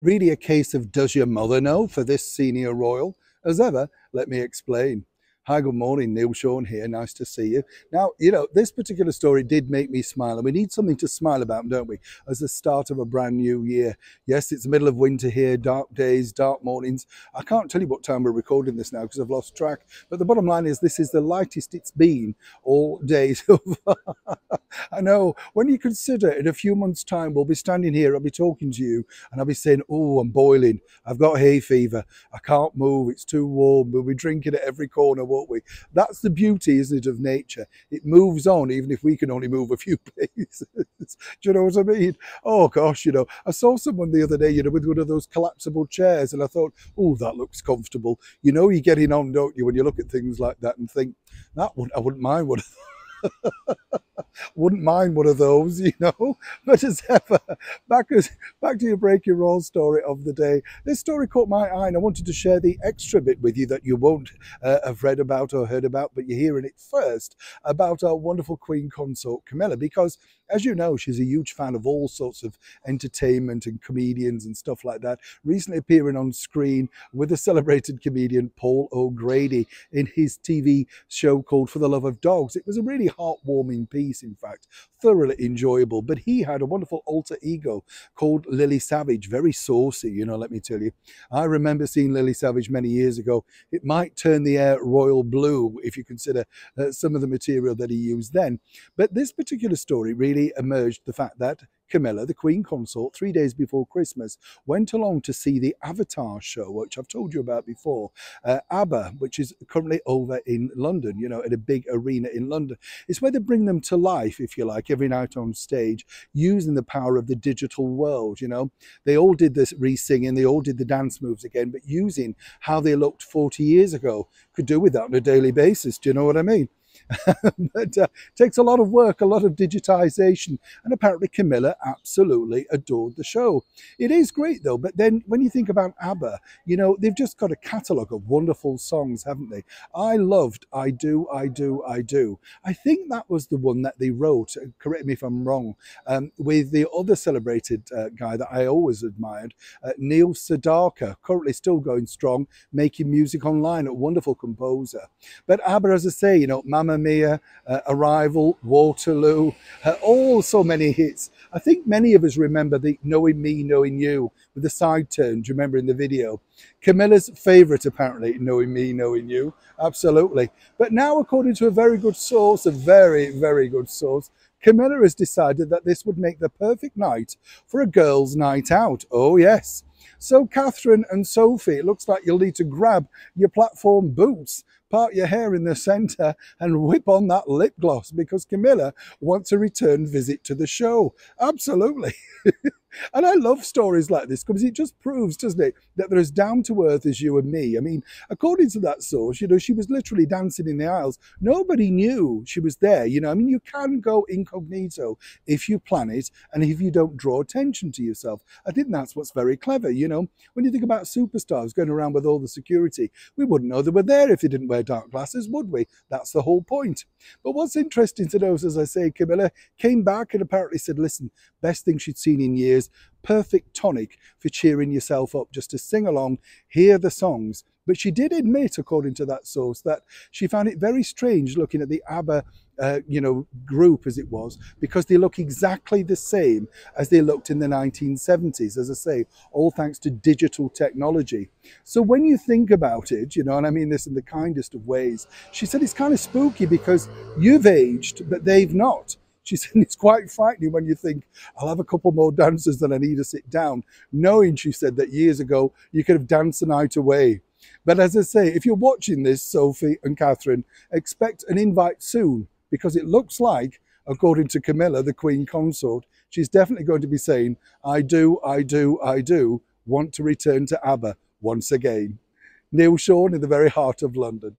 Really a case of does your mother know for this senior royal? As ever, let me explain. Hi, good morning, Neil Sean here. Nice to see you. Now, this particular story did make me smile, and we need something to smile about, don't we? As the start of a brand new year. Yes, it's the middle of winter here, dark days, dark mornings. I can't tell you what time we're recording this now because I've lost track. But the bottom line is this is the lightest it's been all day so far. I know, when you consider in a few months' time, we'll be standing here, I'll be talking to you, and I'll be saying, oh, I'm boiling. I've got hay fever. I can't move. It's too warm. We'll be drinking at every corner, won't we? That's the beauty, isn't it, of nature. It moves on, even if we can only move a few places. Do you know what I mean? Oh, gosh, I saw someone the other day, with one of those collapsible chairs, and I thought, oh, that looks comfortable. You're getting on, don't you, when you look at things like that and think, I wouldn't mind one wouldn't mind one of those, But as ever, back to your break your roll story of the day. This story caught my eye, and I wanted to share the extra bit with you that you won't have read about or heard about, but you're hearing it first, about our wonderful Queen consort Camilla, because as you know, she's a huge fan of all sorts of entertainment and comedians and stuff like that, recently appearing on screen with the celebrated comedian Paul O'Grady in his TV show called For the Love of Dogs. It was a really heartwarming piece, in fact, thoroughly enjoyable. But he had a wonderful alter ego called Lily Savage, very saucy, let me tell you. I remember seeing Lily Savage many years ago. It might turn the air royal blue if you consider some of the material that he used then. But this particular story really emerged the fact that Camilla, the Queen consort, 3 days before Christmas, went along to see the Avatar show, which I've told you about before, ABBA, which is currently over in London, at a big arena in London. It's where they bring them to life, if you like, every night on stage, using the power of the digital world, They all did this re-singing, they all did the dance moves again, but using how they looked 40 years ago. Could do with that on a daily basis, do you know what I mean? But takes a lot of work, a lot of digitization, and apparently Camilla absolutely adored the show. It is great though, but then when you think about ABBA, they've just got a catalogue of wonderful songs, haven't they? I loved I Do, I Do, I Do. I think that was the one that they wrote, correct me if I'm wrong, with the other celebrated guy that I always admired, Neil Sedaka, currently still going strong, making music online, a wonderful composer. But ABBA, as I say, Mamma Mia, Arrival, Waterloo, all so many hits. I think many of us remember the Knowing Me, Knowing You with the side turn. Do you remember in the video? Camilla's favourite, apparently, Knowing Me, Knowing You. Absolutely. But now, according to a very good source, a very, very good source, Camilla has decided that this would make the perfect night for a girls' night out. Oh, yes. So, Catherine and Sophie, it looks like you'll need to grab your platform boots, part your hair in the centre and whip on that lip gloss because Camilla wants a return visit to the show. Absolutely. And I love stories like this because it just proves, doesn't it, that they're as down to earth as you and me. I mean, according to that source, she was literally dancing in the aisles. Nobody knew she was there. I mean, you can go incognito if you plan it and if you don't draw attention to yourself. I think that's what's very clever. When you think about superstars going around with all the security, we wouldn't know they were there if they didn't wear dark glasses, would we? That's the whole point. But what's interesting to know is, as I say, Camilla came back and apparently said, listen, best thing she'd seen in years, perfect tonic for cheering yourself up, just to sing along, hear the songs. But she did admit, according to that source, that she found it very strange looking at the ABBA group as it was, because they look exactly the same as they looked in the 1970s, as I say, all thanks to digital technology. So when you think about it, and I mean this in the kindest of ways, she said it's kind of spooky because you've aged, but they've not. She said it's quite frightening when you think, I'll have a couple more dances than I need to sit down, knowing, she said, that years ago you could have danced the night away. But as I say, if you're watching this, Sophie and Catherine, expect an invite soon, because it looks like, according to Camilla, the Queen consort, she's definitely going to be saying, I do, I do, I do want to return to ABBA once again. Neil Sean in the very heart of London.